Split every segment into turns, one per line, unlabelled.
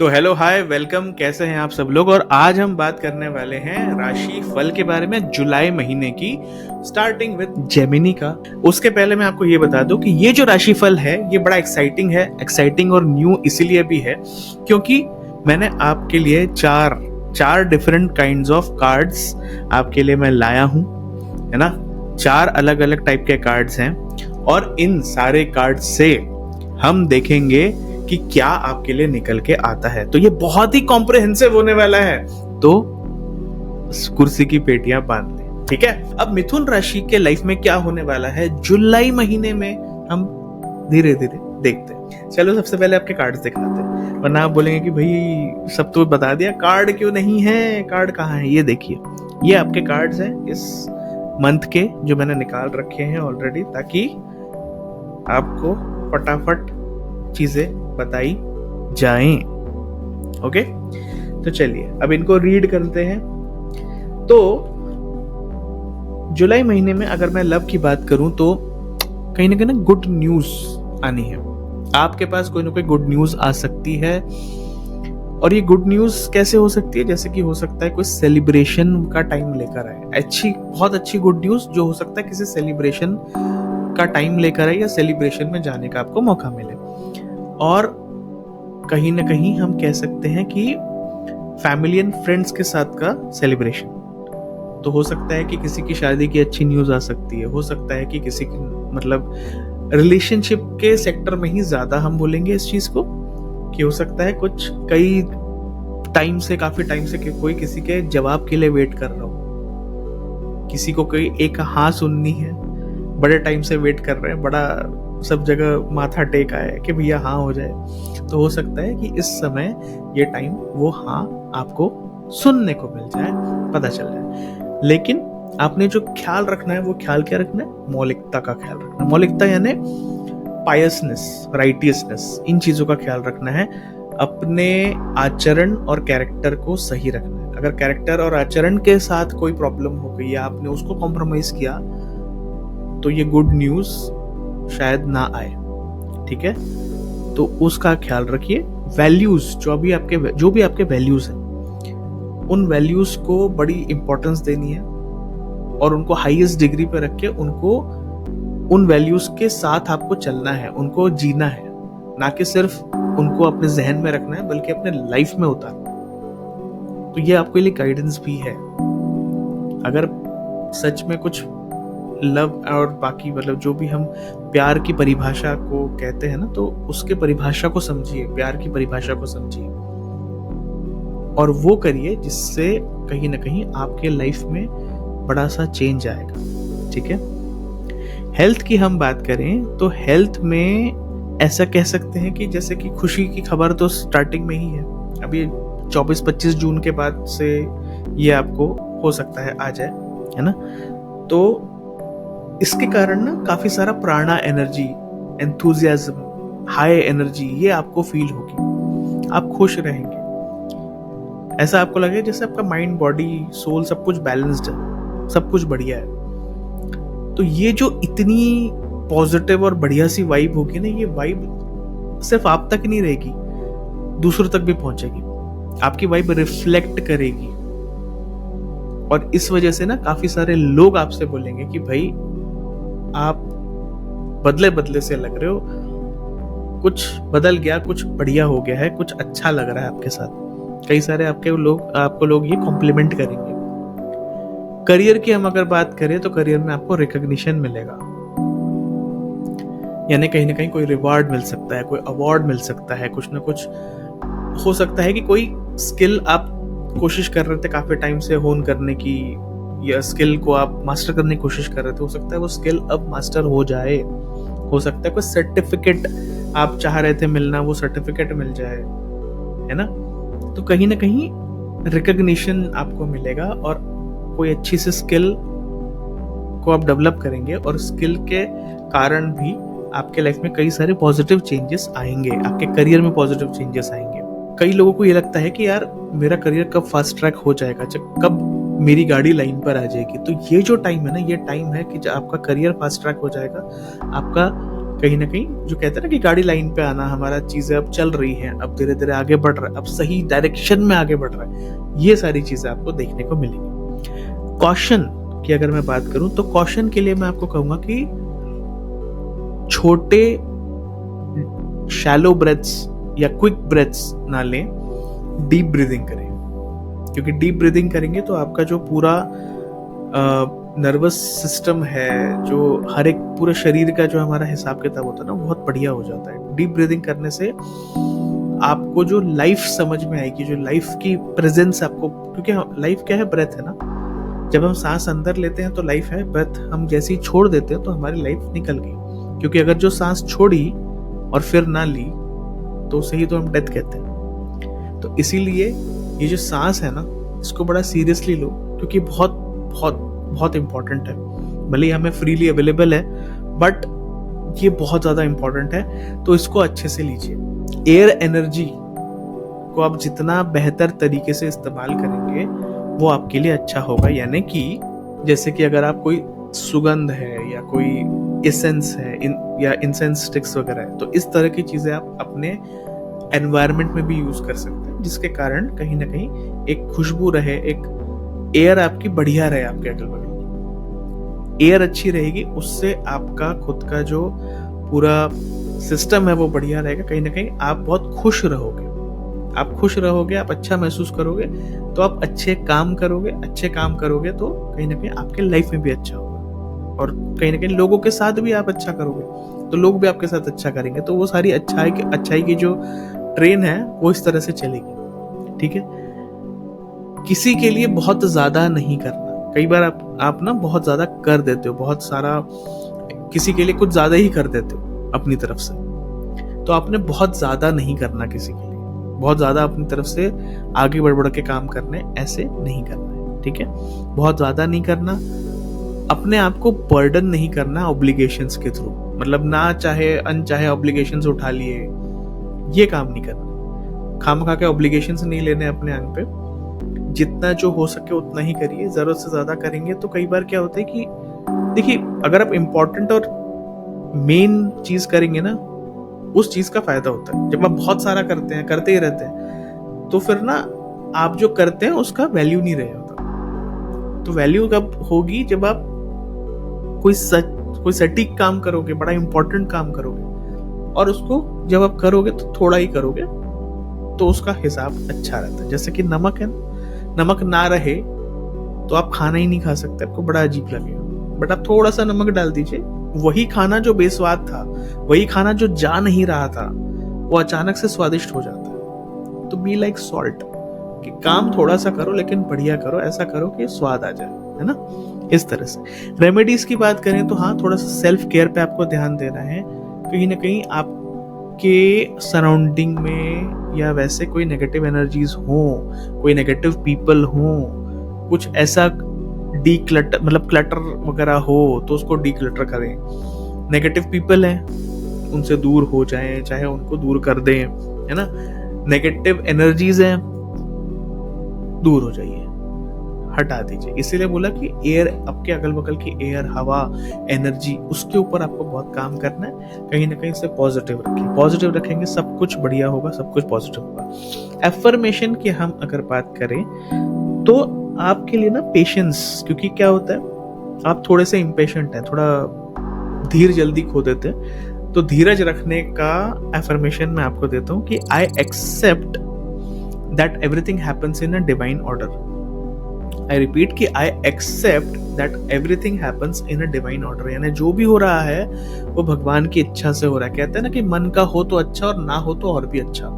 तो hello hi welcome, कैसे हैं आप सब लोग। और आज हम बात करने वाले हैं राशि फल के बारे में, जुलाई महीने की, स्टार्टिंग विद जेमिनी का। उसके पहले मैं आपको ये बता दूं कि ये जो राशि फल है ये बड़ा एक्साइटिंग है। एक्साइटिंग और न्यू इसीलिए भी है क्योंकि मैंने आपके लिए चार डिफरेंट काइंड्स ऑफ कार्ड्स आपके लिए मैं लाया हूं, है ना। चार अलग अलग टाइप के कार्ड्स हैं और इन सारे कार्ड से हम देखेंगे कि क्या आपके लिए निकल के आता है। तो ये बहुत ही कॉम्प्रिहेंसिव होने वाला है, तो कुर्सी की पेटियां बांध लें, ठीक है। अब मिथुन राशि के लाइफ में क्या होने वाला है जुलाई महीने में, हम धीरे धीरे देखते हैं। चलो सबसे पहले आपके कार्ड्स दिखाते हैं, वरना आप बोलेंगे कि भाई सब तो बता दिया, कार्ड क्यों नहीं है, कार्ड कहाँ है। ये देखिए, ये आपके कार्ड्स हैं इस मंथ के जो मैंने निकाल रखे हैं ऑलरेडी, ताकि आपको फटाफट चीजें बताई जाएं। ओके, तो चलिए अब इनको रीड करते हैं। तो जुलाई महीने में अगर मैं लव की बात करूं तो कहीं ना कहीं गुड न्यूज आनी है। आपके पास कोई ना कोई गुड न्यूज आ सकती है। और ये गुड न्यूज कैसे हो सकती है, जैसे कि हो सकता है कोई सेलिब्रेशन का टाइम लेकर आए। बहुत अच्छी गुड न्यूज जो हो सकता है किसी सेलिब्रेशन का टाइम लेकर आए या सेलिब्रेशन में जाने का आपको मौका मिले। और कहीं ना कहीं हम कह सकते हैं कि फैमिली एंड फ्रेंड्स के साथ का सेलिब्रेशन। तो हो सकता है कि किसी की शादी की अच्छी न्यूज आ सकती है, हो सकता है कि किसी की मतलब रिलेशनशिप के सेक्टर में ही ज्यादा हम बोलेंगे इस चीज को, कि हो सकता है कुछ काफी टाइम से कोई किसी के जवाब के लिए वेट कर रहा हो, किसी को कोई एक हाँ सुननी है, बड़े टाइम से वेट कर रहे हैं, बड़ा सब जगह माथा टेका है कि भैया हाँ हो जाए। तो हो सकता है कि इस समय ये टाइम वो हाँ आपको सुनने को मिल जाए, पता चल जाए। लेकिन आपने जो ख्याल रखना है वो ख्याल क्या रखना है, मौलिकता का ख्याल रखना है। मौलिकता यानी पायसनेस, राइटियसनेस, इन चीजों का ख्याल रखना है। अपने आचरण और कैरेक्टर को सही रखना है। अगर कैरेक्टर और आचरण के साथ कोई प्रॉब्लम हो गई या आपने उसको कॉम्प्रोमाइज किया तो ये गुड न्यूज शायद ना आए, ठीक है। तो उसका ख्याल रखिए। वैल्यूज जो भी आपके वैल्यूज हैं, उन वैल्यूज को बड़ी इंपॉर्टेंस देनी है और उनको हाईएस्ट डिग्री पे रख के उनको उन वैल्यूज के साथ आपको चलना है, उनको जीना है, ना कि सिर्फ उनको अपने जहन में रखना है बल्कि अपने लाइफ में उतारना। तो ये आपके लिए गाइडेंस भी है। अगर सच में कुछ लव और बाकी मतलब जो भी हम प्यार की परिभाषा को कहते हैं ना, तो उसके परिभाषा को समझिए, प्यार की परिभाषा को समझिए और वो करिए जिससे कहीं ना कहीं आपके लाइफ में बड़ा सा चेंज आएगा, ठीक है। हेल्थ की हम बात करें तो हेल्थ में ऐसा कह सकते हैं कि जैसे कि खुशी की खबर तो स्टार्टिंग में ही है। अभी 24-25 जून के बाद से ये आपको हो सकता है आ जाए, है ना। तो इसके कारण ना काफी सारा प्राणा एनर्जी, एंथुजियाज्म, हाई एनर्जी ये आपको फील होगी। आप खुश रहेंगे, ऐसा आपको लगे जैसे आपका माइंड, बॉडी, सोल सब कुछ बैलेंस्ड है, सब कुछ बढ़िया है। तो ये जो इतनी पॉजिटिव और बढ़िया सी वाइब होगी ना, ये वाइब सिर्फ आप तक नहीं रहेगी, दूसरों तक भी पहुंचेगी। आपकी वाइब रिफ्लेक्ट करेगी और इस वजह से ना काफी सारे लोग आपसे बोलेंगे कि भाई आप बदले से लग रहे हो, कुछ बदल गया, कुछ बढ़िया हो गया है, कुछ अच्छा लग रहा है आपके साथ। कई सारे आपको लोग ये कॉम्प्लीमेंट करेंगे। करियर की हम अगर बात करें तो करियर में आपको रिकॉग्निशन मिलेगा, यानी कहीं ना कहीं कोई रिवार्ड मिल सकता है, कोई अवार्ड मिल सकता है, कुछ ना कुछ हो सकता है कि कोई स्किल आप कोशिश कर रहे थे काफी टाइम से होन करने की, या स्किल को आप मास्टर करने की कोशिश कर रहे थे, हो सकता है वो स्किल अब मास्टर हो जाए। हो सकता है कोई सर्टिफिकेट आप चाह रहे थे मिलना, वो सर्टिफिकेट मिल जाए, है ना। तो कहीं ना कहीं रिकॉग्निशन आपको मिलेगा और कोई अच्छी सी स्किल को आप डेवलप करेंगे और स्किल के कारण भी आपके लाइफ में कई सारे पॉजिटिव चेंजेस आएंगे, आपके करियर में पॉजिटिव चेंजेस आएंगे। कई लोगों को ये लगता है कि यार मेरा करियर कब फास्ट ट्रैक हो जाएगा, कब मेरी गाड़ी लाइन पर आ जाएगी। तो ये जो टाइम है ना, ये टाइम है कि जब आपका करियर फास्ट ट्रैक हो जाएगा, आपका कहीं ना कहीं जो कहते हैं ना कि गाड़ी लाइन पे आना, हमारा चीजें अब चल रही हैं, अब धीरे धीरे आगे बढ़ रहा है, अब सही डायरेक्शन में आगे बढ़ रहा है, ये सारी चीजें आपको देखने को मिलेंगी। कॉशन की अगर मैं बात करूं तो कॉशन के लिए मैं आपको कहूंगा कि छोटे शैलो ब्रेथ्स या क्विक ब्रेथ्स ना लें, डीप ब्रीदिंग करें, क्योंकि डीप ब्रीदिंग करेंगे तो आपका जो पूरा नर्वस सिस्टम है, जो हर एक पूरे शरीर का जो हमारा हिसाब किताब होता है ना, बहुत बढ़िया हो जाता है। डीप ब्रीदिंग करने से आपको जो लाइफ समझ में आएगी, जो लाइफ की प्रेजेंस आपको, क्योंकि लाइफ क्या है, ब्रेथ है ना। जब हम सांस अंदर लेते हैं तो लाइफ है, ब्रेथ हम जैसे ही छोड़ देते हैं तो हमारी लाइफ निकल गई, क्योंकि अगर जो सांस छोड़ी और फिर ना ली तो उसे ही तो हम डेथ कहते हैं। तो इसीलिए ये जो सांस है ना, इसको बड़ा सीरियसली लो, क्योंकि बहुत बहुत बहुत इंपॉर्टेंट है। भले ही हमें फ्रीली अवेलेबल है, बट ये बहुत ज़्यादा इंपॉर्टेंट है, तो इसको अच्छे से लीजिए। एयर एनर्जी को आप जितना बेहतर तरीके से इस्तेमाल करेंगे वो आपके लिए अच्छा होगा। यानी कि जैसे कि अगर आप कोई सुगंध है या कोई एसेंस है या इंसेंस स्टिक्स वगैरह है, तो इस तरह की चीज़ें आप अपने एनवायरनमेंट में भी यूज़ कर सकते हैं, जिसके कारण कहीं ना कहीं एक खुशबू रहे, एक एयर आपकी बढ़िया रहे, आपके अगल बगल एयर अच्छी रहेगी, उससे आपका खुद का जो पूरा सिस्टम है वो बढ़िया रहेगा। कहीं ना कहीं आप बहुत खुश रहोगे, आप खुश रहोगे, आप अच्छा महसूस करोगे, तो आप अच्छे काम करोगे, अच्छे काम करोगे तो कहीं ना कहीं आपके लाइफ में भी अच्छा होगा, और कहीं ना कहीं लोगों के साथ भी आप अच्छा करोगे तो लोग भी आपके साथ अच्छा करेंगे, तो वो सारी अच्छाई की जो ट्रेन है वो इस तरह से चलेगी। ठीक है, किसी के लिए बहुत ज्यादा नहीं करना। कई बार आप ना बहुत ज्यादा कर देते हो, बहुत सारा किसी के लिए कुछ ज्यादा ही कर देते हो अपनी तरफ से, तो आपने बहुत ज्यादा नहीं करना किसी के लिए, बहुत ज्यादा अपनी तरफ से आगे बढ़ के काम करने, ऐसे नहीं करना है। ठीक है, बहुत ज्यादा नहीं करना, अपने आप को बर्डन नहीं करना ऑब्लिगेशंस के थ्रू, मतलब ना चाहे अनचाहे ऑब्लिगेशंस उठा लिए, ये काम नहीं करना। खामखा के ऑब्लिगेशंस नहीं लेने अपने अंग पे, जितना जो हो सके उतना ही करिए। जरूरत से ज्यादा करेंगे तो कई बार क्या होता है कि देखिए, अगर आप इम्पोर्टेंट और मेन चीज करेंगे ना, उस चीज का फायदा होता है। जब आप बहुत सारा करते हैं, करते ही रहते हैं, तो फिर ना आप जो करते हैं उसका वैल्यू नहीं रहे होता। तो वैल्यू कब होगी, जब आप कोई सटीक काम करोगे, बड़ा इंपॉर्टेंट काम करोगे, और उसको जब आप करोगे तो थोड़ा ही करोगे, तो उसका हिसाब अच्छा रहता है। जैसे कि नमक है, नमक ना रहे तो आप खाना ही नहीं खा सकते, आपको बड़ा अजीब लगेगा, बट आप थोड़ा सा नमक डाल दीजिए, वही खाना जो बेस्वाद था, वही खाना जो जा नहीं रहा था, वो अचानक से स्वादिष्ट हो जाता है। तो बी लाइक सॉल्ट, कि काम थोड़ा सा करो लेकिन बढ़िया करो, ऐसा करो कि स्वाद आ जाए, है ना, इस तरह से। रेमेडीज की बात करें तो हाँ, थोड़ा सा सेल्फ केयर पे आपको ध्यान देना है। कहीं ना कहीं आपके सराउंडिंग में या वैसे कोई नेगेटिव एनर्जीज हो, कोई नेगेटिव पीपल हो, कुछ ऐसा डी क्लटर, मतलब क्लटर वगैरह हो तो उसको डी क्लटर करें। नेगेटिव पीपल हैं उनसे दूर हो जाएं, चाहे उनको दूर कर दें, है ना। नेगेटिव एनर्जीज हैं, दूर हो जाइए, हटा दीजिए। इसीलिए बोला कि एयर, आपके अगल बगल की एयर, हवा, एनर्जी, उसके ऊपर आपको बहुत काम करना है। कहीं ना कहीं से पॉजिटिव रखें, पॉजिटिव रखेंगे सब कुछ बढ़िया होगा, सब कुछ पॉजिटिव होगा। एफर्मेशन की हम अगर बात करें तो आपके लिए ना पेशेंस, क्योंकि क्या होता है आप थोड़े से इम्पेशेंट हैं, थोड़ा धीर जल्दी खो देते हैं, तो धीरज रखने का एफर्मेशन मैं आपको देता हूँ कि I accept that everything happens in a divine order. I repeat कि I accept that everything happens in a divine order, यानी जो भी हो रहा है वो भगवान की इच्छा से हो रहा है। कहते हैं ना कि मन का हो तो अच्छा और ना हो तो और भी अच्छा।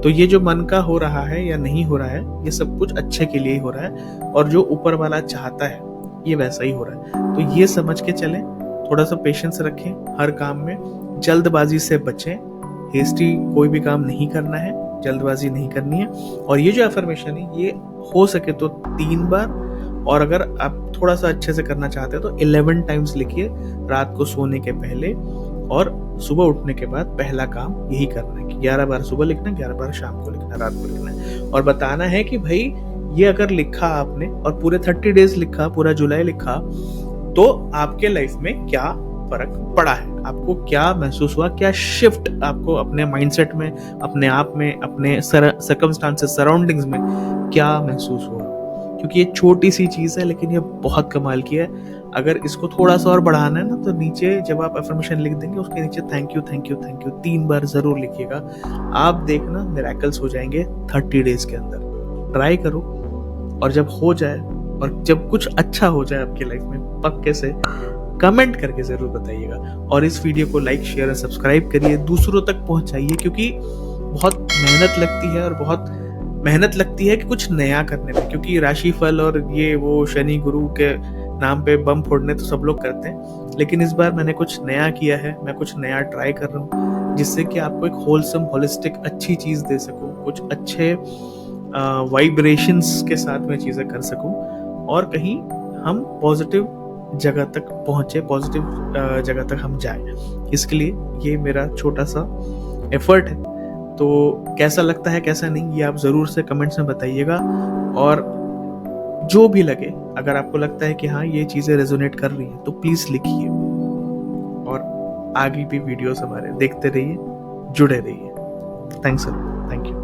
तो ये जो मन का हो रहा है या नहीं हो रहा है, ये सब कुछ अच्छे के लिए ही हो रहा है, और जो ऊपर वाला चाहता है ये वैसा ही हो रहा है। तो ये समझ के चलें, थोड़ा सा पेशेंस रखें हर काम में, जल्दबाजी से बचें, हेस्टी कोई भी काम नहीं करना है, जल्दबाजी नहीं करनी है। और ये जो अफर्मेशन है ये हो सके तो 3 बार, और अगर आप थोड़ा सा अच्छे से करना चाहते हैं तो 11 टाइम्स लिखिए, रात को सोने के पहले और सुबह उठने के बाद। पहला काम यही करना है कि 11 बार सुबह लिखना, 11 बार शाम को लिखना, रात को लिखना है, और बताना है कि भाई ये अगर लिखा आपने और पूरे 30 डेज लिखा, पूरा जुलाई लिखा, तो आपके लाइफ में क्या फर्क पड़ा है? आपको क्या महसूस हुआ, क्या शिफ्ट आपको अपने माइंडसेट में, अपने आप में, अपने सर्कमस्टांसेस, सराउंडिंग्स में क्या महसूस हुआ? क्योंकि ये छोटी सी चीज़ है लेकिन ये बहुत कमाल की है। अगर इसको थोड़ा सा और बढ़ाना है ना, तो नीचे जब आप अफर्मेशन लिख देंगे उसके नीचे thank you thank you thank you 3 बार ज़रूर लिखिएगा। आप देखना मिरेकल्स हो जाएंगे 30 डेज़ के अंदर। ट्राई करो, और जब हो जाए और जब कुछ अच्छा हो जाए आपकी लाइफ में, पक्के से कमेंट करके ज़रूर बताइएगा। और इस वीडियो को लाइक, शेयर और सब्सक्राइब करिए, दूसरों तक पहुंचाइए, क्योंकि बहुत मेहनत लगती है और बहुत मेहनत लगती है कि कुछ नया करने में। क्योंकि राशिफल और ये वो शनि गुरु के नाम पे बम फोड़ने तो सब लोग करते हैं, लेकिन इस बार मैंने कुछ नया किया है, मैं कुछ नया ट्राई कर रहा हूँ, जिससे कि आपको एक होलसम, होलिस्टिक अच्छी चीज़ दे सकूँ, कुछ अच्छे वाइब्रेशंस के साथ में चीज़ें कर सकूँ, और कहीं हम पॉजिटिव जगह तक पहुँचे, पॉजिटिव जगह तक हम जाए। इसके लिए ये मेरा छोटा सा एफर्ट है। तो कैसा लगता है कैसा नहीं, ये आप ज़रूर से कमेंट्स में बताइएगा। और जो भी लगे, अगर आपको लगता है कि हाँ ये चीज़ें रेजोनेट कर रही हैं, तो प्लीज़ लिखिए। और आगे भी वीडियोस हमारे देखते रहिए, जुड़े रहिए। Thanks a lot, thank you.